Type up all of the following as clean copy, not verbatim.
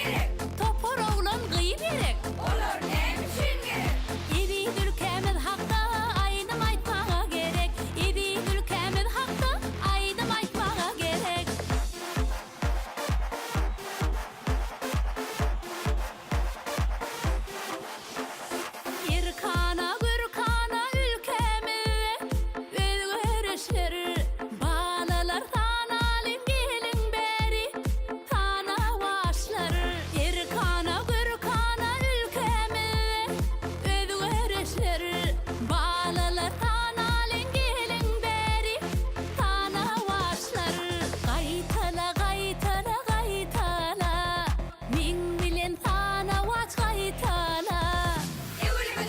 gerek? Topor oğlan gıyı berek. Olur ne için gerek? Edi ülkemiz hakta aydım aytmağa gerek. Edi ülkemiz hakta aydım aytmağa gerek. Irkana gürkana ülkemiz özgürüşleri balalar tanalım gelin beri tana başları. Irkana gürkana ülkemiz özgürüşleri balalar tanalım gelin beri tana başları. Gaytala gaytala gaytala min bilen tana vaç gaytala. Evlime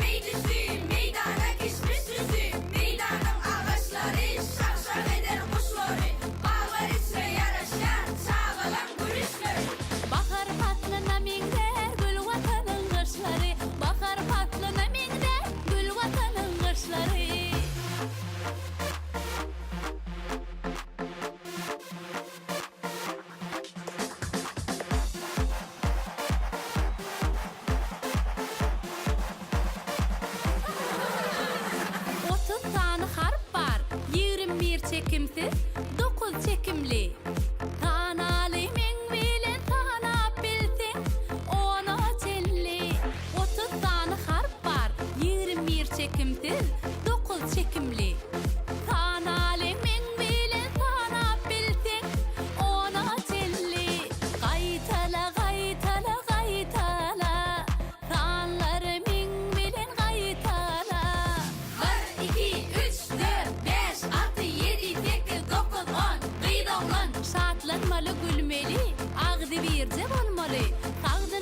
meclisi, meydana geçmişsizim. Meydanın ağaçları, şakşak eder kuşları. Bağlar ise yaraşan, sağlayan gülüşleri. Bahar patlana minler gül vatanın kışları. Bahar patlana minler gül vatanın kışları. Otuz tane harp var, 21 çekimsiz, 9 çekimli. Tanalı min bilen tanap bilsin, ona çelli. 30 tane harp var, 21 çekimsiz, 9 çekimli. Tanalı min bilen tanap bilsin, ona çelli. Gaytala gaytala gaytala, tanları min bilen gaytala. 1, 2, 3, 4, 5, 6, 7, 8, 9, 10. Gıyda olan. Şatlanmalı gülmeli, ağdı birce bolmalı. Tağdı